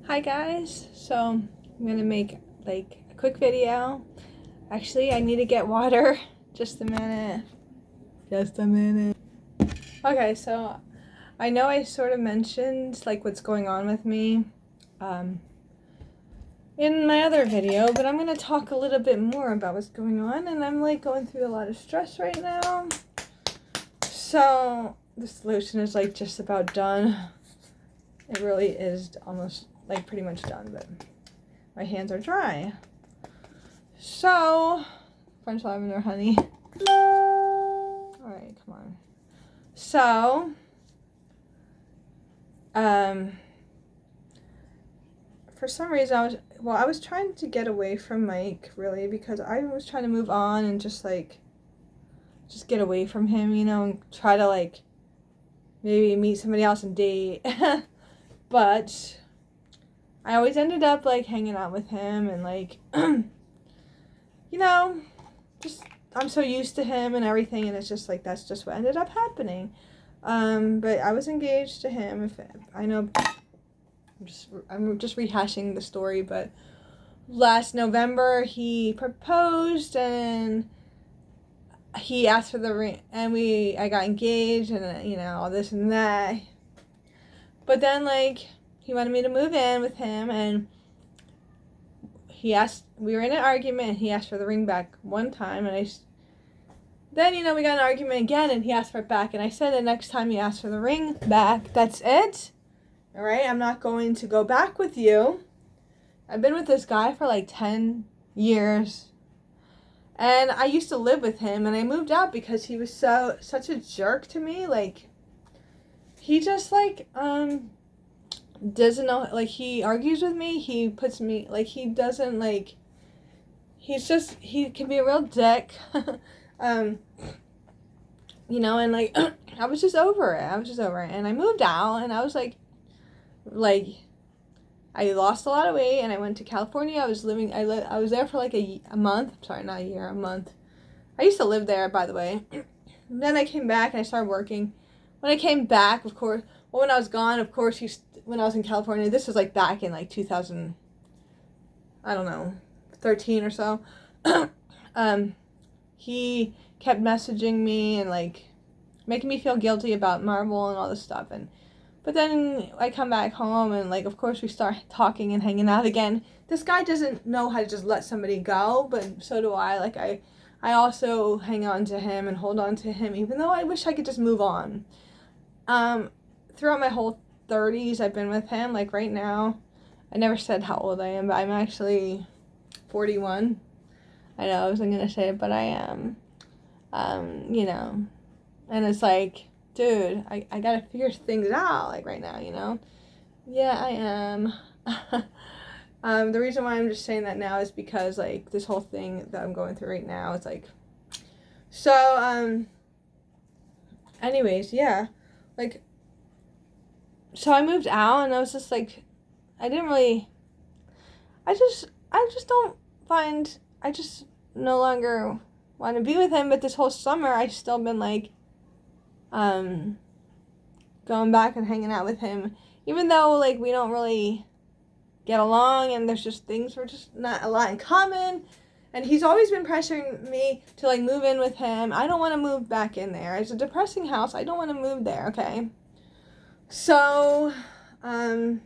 Hi guys, so I'm gonna make like a quick video. Actually, I need to get water. Just a minute. Okay, so I know I sort of mentioned like what's going on with me in my other video, but I'm gonna talk a little bit more about what's going on, and I'm like going through a lot of stress right now. So the solution is like just about done. It really is almost like pretty much done, but my hands are dry. So, French lavender honey. Alright, come on. So, for some reason I was trying to get away from Mike, really, because I was trying to move on and just get away from him, and try to like maybe meet somebody else and date. But I always ended up like hanging out with him and like just I'm so used to him and everything, and it's just like that's just what ended up happening. But I was engaged to him. If I know, I'm just rehashing the story, but last November he proposed and he asked for the ring, and I got engaged, and all this and that. But then like he wanted me to move in with him, and we were in an argument, and he asked for the ring back one time, and then, we got an argument again, and he asked for it back, and I said the next time you ask for the ring back, that's it, all right? I'm not going to go back with you. I've been with this guy for like 10 years, and I used to live with him, and I moved out because he was such a jerk to me. Like, he just, like, doesn't know, like, he argues with me, he puts me, like, he doesn't, like, he can be a real dick. And like, I was just over it, and I moved out, and I was like, I lost a lot of weight, and I went to California. I was there for like a month, sorry, not a year, a month. I used to live there, by the way. Then I came back, and I started working. When I came back, of course, when I was gone, of course, when I was in California, this was like back in like 2000, I don't know, 13 or so. He kept messaging me and like making me feel guilty about Marvel and all this stuff, but then I come back home and like of course we start talking and hanging out again. This guy doesn't know how to just let somebody go, but so do I. Like I also hang on to him and hold on to him, even though I wish I could just move on. Throughout my whole 30s I've been with him. Like right now, I never said how old I am, but I'm actually 41. I know I wasn't gonna say it, but I am. And it's like, dude, I gotta figure things out, like right now, Yeah, I am. The reason why I'm just saying that now is because like this whole thing that I'm going through right now, it's like, so, anyways, yeah, like, so I moved out, and I was just like, I just no longer want to be with him. But this whole summer I still been like going back and hanging out with him, even though like we don't really get along, and there's just things we're just not a lot in common, and he's always been pressuring me to like move in with him. I don't want to move back in there. It's a depressing house. I don't want to move there. Okay, so I'm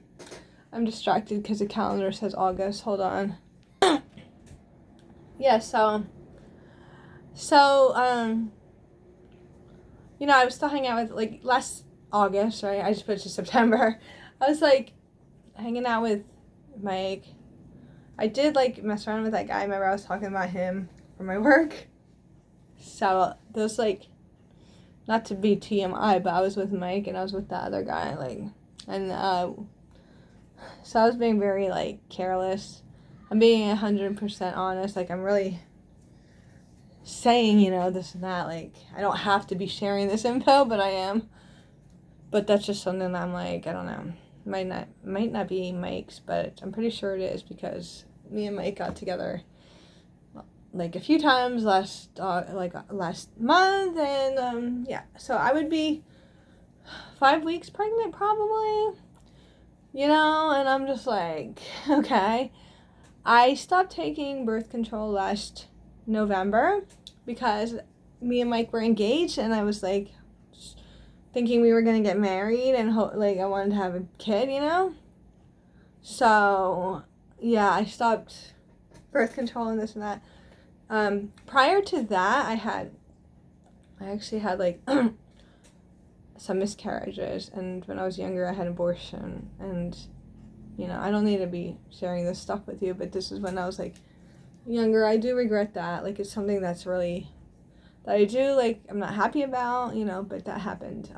distracted because the calendar says August. Hold on. Yeah, so I was still hanging out with, like, last August, right? I just put it to September. I was, like, hanging out with Mike. I did, like, mess around with that guy. Remember I was talking about him for my work? So, those, like, not to be TMI, but I was with Mike, and I was with the other guy, like, and, so I was being very, like, careless. I'm being 100% honest. Like, I'm really saying, this and that. Like, I don't have to be sharing this info, but I am. But that's just something that I'm like, I don't know. Might not be Mike's, but I'm pretty sure it is, because me and Mike got together like a few times last month, and yeah. So I would be 5 weeks pregnant probably. you know, and I'm just like, okay. I stopped taking birth control last November because me and Mike were engaged, and I was like thinking we were gonna get married, and like I wanted to have a kid, you know. So yeah, I stopped birth control and this and that. Prior to that, I actually had like some miscarriages, and when I was younger, I had abortion, and you know, I don't need to be sharing this stuff with you, but this is when I was like younger. I do regret that. Like, it's something that's really that I do, like, I'm not happy about, you know, but that happened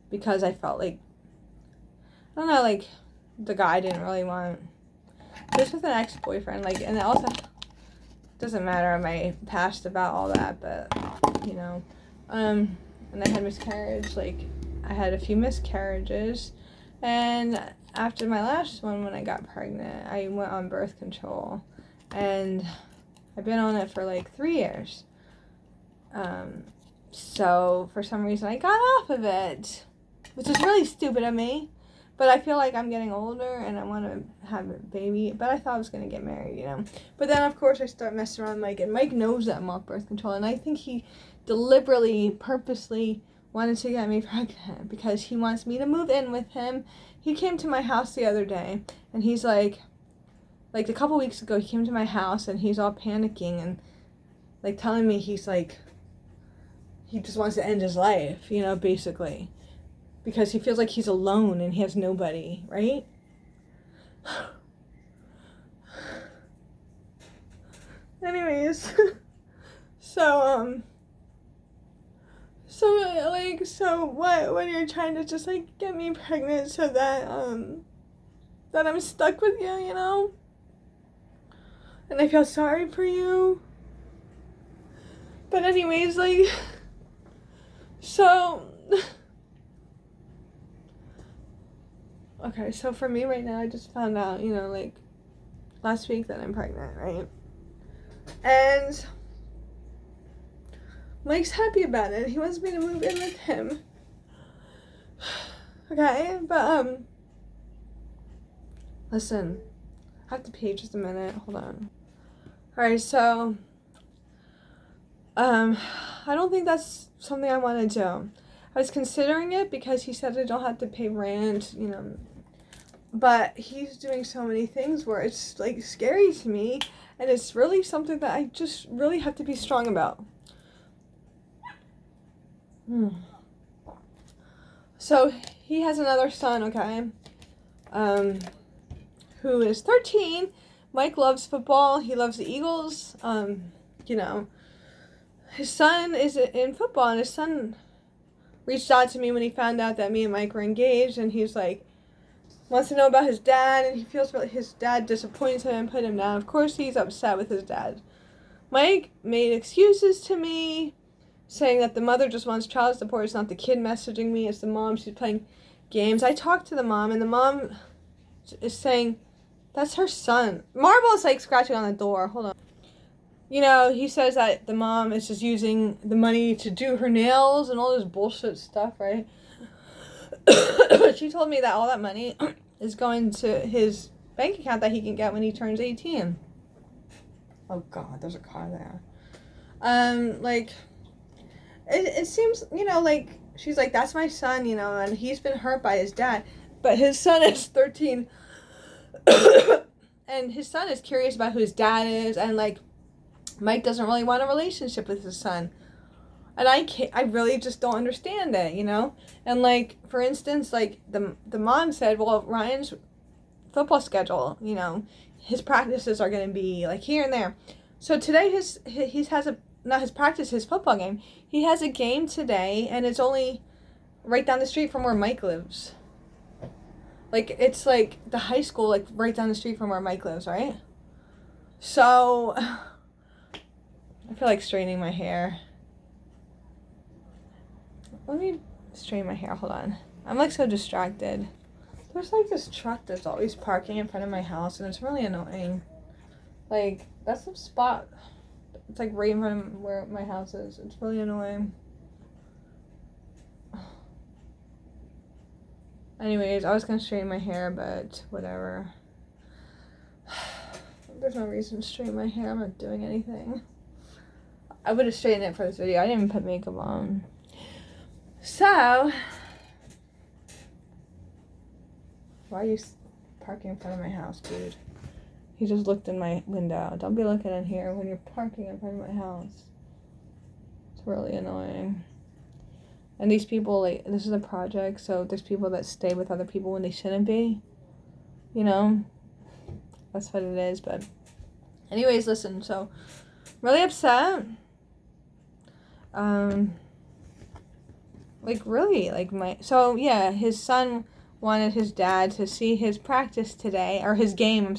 because I felt like, I don't know, like, the guy didn't really want, this was an ex-boyfriend, like, and it also doesn't matter my past about all that, but, you know, and I had miscarriage, like, I had a few miscarriages, and after my last one, when I got pregnant, I went on birth control, and I've been on it for like 3 years. So for some reason I got off of it, which is really stupid of me, but I feel like I'm getting older and I want to have a baby, but I thought I was going to get married, you know. But then of course I start messing around with Mike, and Mike knows that I'm off birth control, and I think he deliberately, purposely wanted to get me pregnant because he wants me to move in with him. He came to my house the other day, and he's like a couple weeks ago, he came to my house and he's all panicking and like telling me he's like, he just wants to end his life, you know, basically, because he feels like he's alone and he has nobody, right? Anyways, so what when you're trying to just like get me pregnant so that that I'm stuck with you, you know? And I feel sorry for you. But anyways, like, so okay, so for me right now, I just found out, you know, like last week that I'm pregnant, right? And Mike's happy about it. He wants me to move in with him. Okay, but listen, I have to pee just a minute. Hold on. Alright, so I don't think that's something I want to do. I was considering it because he said I don't have to pay rent, you know, but he's doing so many things where it's like scary to me, and it's really something that I just really have to be strong about. So he has another son, okay, who is 13. Mike loves football. He loves the Eagles. You know, his son is in football, and his son reached out to me when he found out that me and Mike were engaged, and he's like, wants to know about his dad, and he feels like his dad disappointed him and put him down. Of course, he's upset with his dad. Mike made excuses to me, saying that the mother just wants child support. It's not the kid messaging me, it's the mom. She's playing games. I talked to the mom, and the mom is saying, that's her son. Marble is like scratching on the door. Hold on. You know, he says that the mom is just using the money to do her nails and all this bullshit stuff, right? She told me that all that money is going to his bank account that he can get when he turns 18. Oh God, there's a car there. Like, it seems, you know, like, she's like, that's my son, you know, and he's been hurt by his dad, but his son is 13, and his son is curious about who his dad is, and like, Mike doesn't really want a relationship with his son. And I really just don't understand it, you know? And like, for instance, like the mom said, well, Ryan's football schedule, you know, his practices are going to be like here and there. So today he has not his practice, his football game. He has a game today, and it's only right down the street from where Mike lives. Like, it's like the high school, like right down the street from where Mike lives, right? So I feel like straightening my hair. Let me straighten my hair. Hold on. I'm like so distracted. There's like this truck that's always parking in front of my house, and it's really annoying. Like, that's the spot. It's like right in front of where my house is. It's really annoying. Anyways, I was gonna straighten my hair, but whatever. There's no reason to straighten my hair. I'm not doing anything. I would have straightened it for this video. I didn't even put makeup on. So, why are you parking in front of my house, dude? He just looked in my window. Don't be looking in here when you're parking in front of my house. It's really annoying. And these people, like, this is a project, so there's people that stay with other people when they shouldn't be. You know? That's what it is, but... Anyways, listen, so... Really upset. Like, really, like, So, yeah, his son wanted his dad to see his practice today, or his game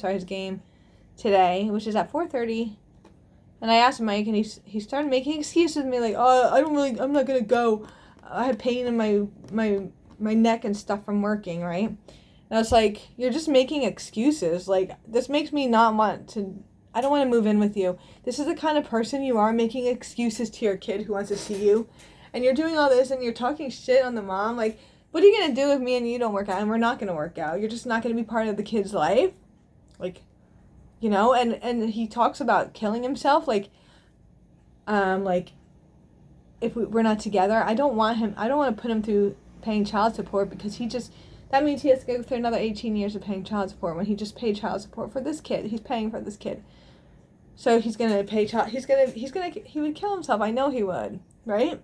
today, which is at 4:30. And I asked Mike, and he started making excuses with me, like, oh, I'm not gonna go. I had pain in my neck and stuff from working, right? And I was like, you're just making excuses. Like, this makes me not want to, I don't want to move in with you. This is the kind of person you are, making excuses to your kid who wants to see you. And you're doing all this, and you're talking shit on the mom. Like, what are you going to do if me and you don't work out? And we're not going to work out. You're just not going to be part of the kid's life. Like, you know, and he talks about killing himself. Like, if we're not together, I don't want to put him through paying child support, because that means he has to go through another 18 years of paying child support when he just paid child support for this kid. He's paying for this kid. So he's going to pay child, he would kill himself. I know he would, right?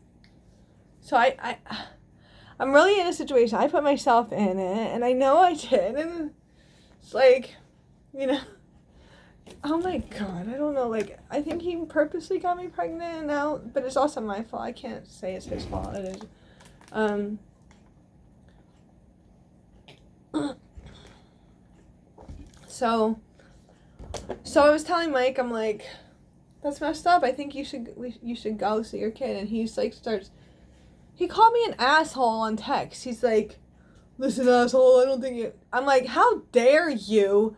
So I'm really in a situation. I put myself in it, and I know I did, and it's like, you know, oh my God, I don't know, like, I think he purposely got me pregnant now, but it's also my fault. I can't say it's his fault. It is. So I was telling Mike, I'm like, that's messed up. I think you should go see your kid. And he's like, he called me an asshole on text. He's like, listen, asshole, I don't think you... I'm like, how dare you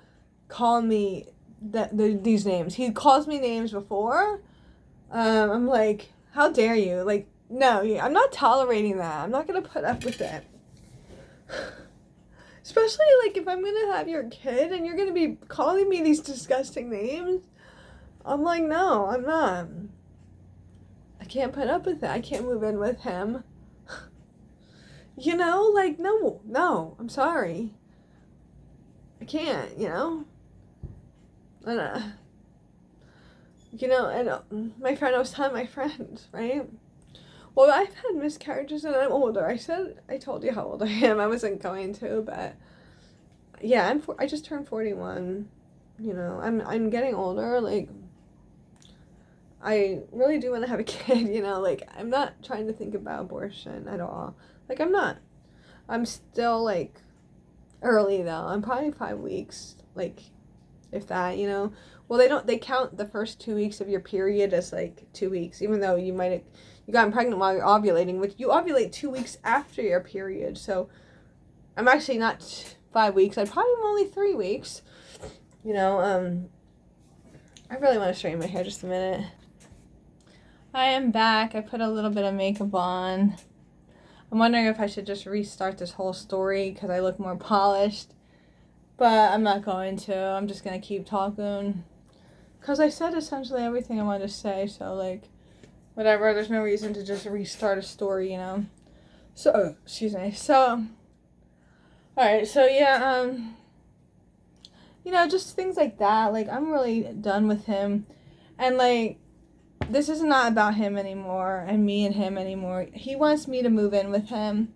call me these names? He calls me names before. I'm like, how dare you? Like, no, I'm not tolerating that. I'm not going to put up with it. Especially, like, if I'm going to have your kid and you're going to be calling me these disgusting names. I'm like, no, I'm not. I can't put up with it. I can't move in with him. You know, like, no, I'm sorry. I can't, you know? And, you know, and my friend, I was telling my friend, right? Well, I've had miscarriages and I'm older. I told you how old I am. I wasn't going to, but yeah, I just turned 41. You know, I'm getting older. Like, I really do want to have a kid, you know? Like, I'm not trying to think about abortion at all. Like, I'm not. I'm still, like, early, though. I'm probably 5 weeks, like, if that, you know? Well, they count the first 2 weeks of your period as, like, 2 weeks, even though you got pregnant while you're ovulating, which you ovulate 2 weeks after your period, so I'm actually not 5 weeks. I probably am only 3 weeks, you know? I really want to straighten my hair just a minute. I am back. I put a little bit of makeup on. I'm wondering if I should just restart this whole story because I look more polished. But I'm not going to. I'm just going to keep talking. Because I said essentially everything I wanted to say. So, like, whatever. There's no reason to just restart a story, you know. So, excuse me. So, alright. So, yeah, you know, just things like that. Like, I'm really done with him. And, like, this is not about him anymore and me and him anymore. He wants me to move in with him.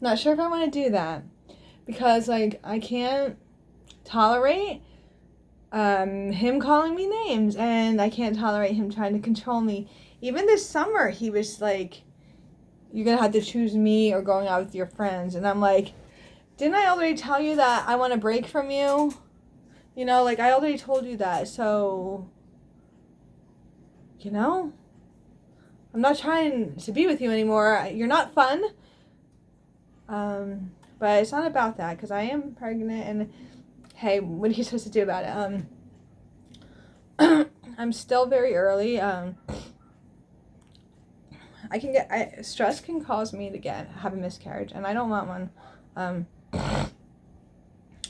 Not sure if I want to do that. Because, like, I can't tolerate him calling me names. And I can't tolerate him trying to control me. Even this summer, he was like, you're going to have to choose me or going out with your friends. And I'm like, didn't I already tell you that I want a break from you? You know, like, I already told you that. So... you know, I'm not trying to be with you anymore. You're not fun. But it's not about that because I am pregnant and hey, what are you supposed to do about it? I'm still very early. Stress can cause me to have a miscarriage and I don't want one.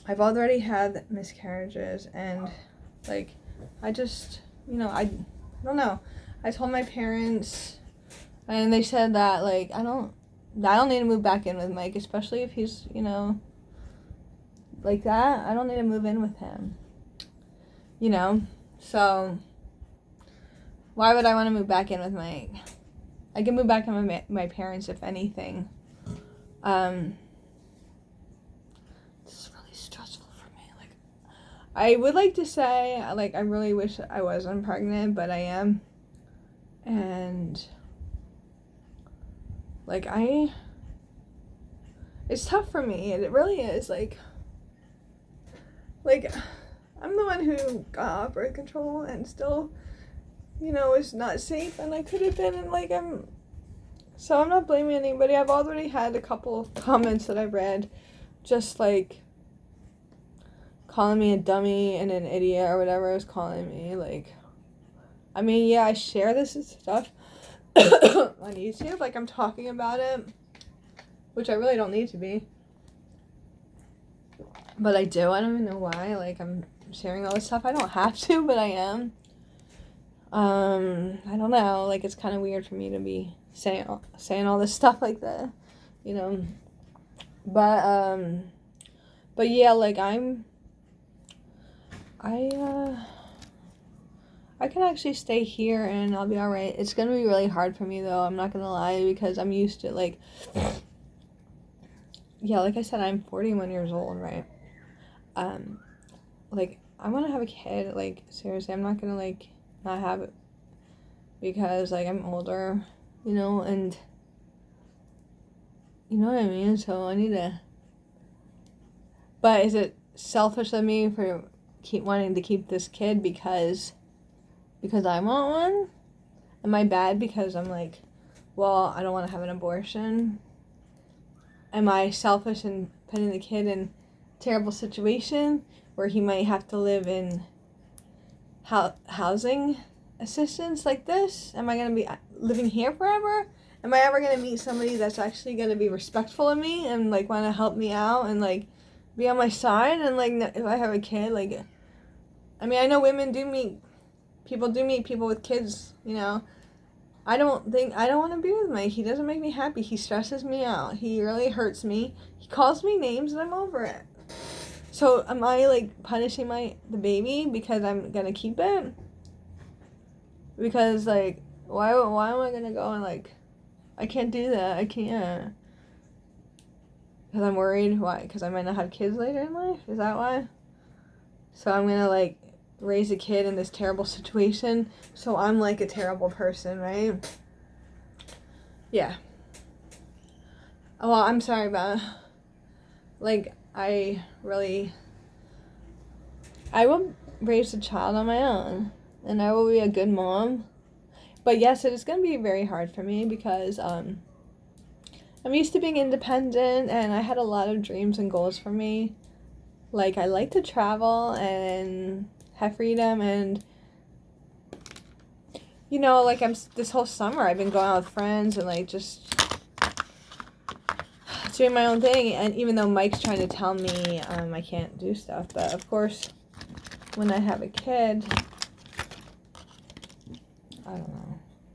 I've already had miscarriages, and like I just, I don't know. I told my parents, and they said that like I don't need to move back in with Mike, especially if he's, like that. I don't need to move in with him. So why would I want to move back in with Mike? I can move back in with my parents if anything. This is really stressful for me. Like, I would like to say, like, I really wish I wasn't pregnant, but I am. And, like, it's tough for me, and it really is, like, I'm the one who got off birth control and still, is not safe, and I could have been, and, like, so I'm not blaming anybody. I've already had a couple of comments that I've read, just, like, calling me a dummy and an idiot or whatever it was calling me, like, I mean, yeah, I share this stuff on YouTube, like, I'm talking about it, which I really don't need to be, but I do. I don't even know why, like, I'm sharing all this stuff. I don't have to, but I am. I don't know, like, it's kind of weird for me to be saying all this stuff like that, but yeah, like, I can actually stay here and I'll be alright. It's gonna be really hard for me though, I'm not gonna lie, because I'm used to, like, yeah, like I said, I'm 41 years old, right? Like, I want to have a kid, like, seriously, I'm not gonna, like, not have it, because, like, I'm older, and, you know what I mean, so I need to, but is it selfish of me for wanting to keep this kid because I want one? Am I bad because I'm like, well, I don't want to have an abortion? Am I selfish in putting the kid in a terrible situation where he might have to live in housing assistance like this? Am I going to be living here forever? Am I ever going to meet somebody that's actually going to be respectful of me and, like, want to help me out and, like, be on my side? And, like, if I have a kid, like, I mean, I know women do meet people with kids, I don't want to be with Mike. He doesn't make me happy. He stresses me out. He really hurts me. He calls me names and I'm over it. So am I, like, punishing the baby because I'm gonna keep it? Because, like, why am I gonna go and, like, I can't do that. I can't. Because I'm worried. Why? Because I might not have kids later in life? Is that why? So I'm gonna, like, raise a kid in this terrible situation, so I'm, like, a terrible person, right? Yeah. Oh, well, I'm sorry about, like, I will raise a child on my own, and I will be a good mom, but yes, it is going to be very hard for me, because, I'm used to being independent, and I had a lot of dreams and goals for me, like, I like to travel, and have freedom, and like, this whole summer I've been going out with friends and, like, just doing my own thing, and even though Mike's trying to tell me I can't do stuff, but of course when I have a kid, I don't know,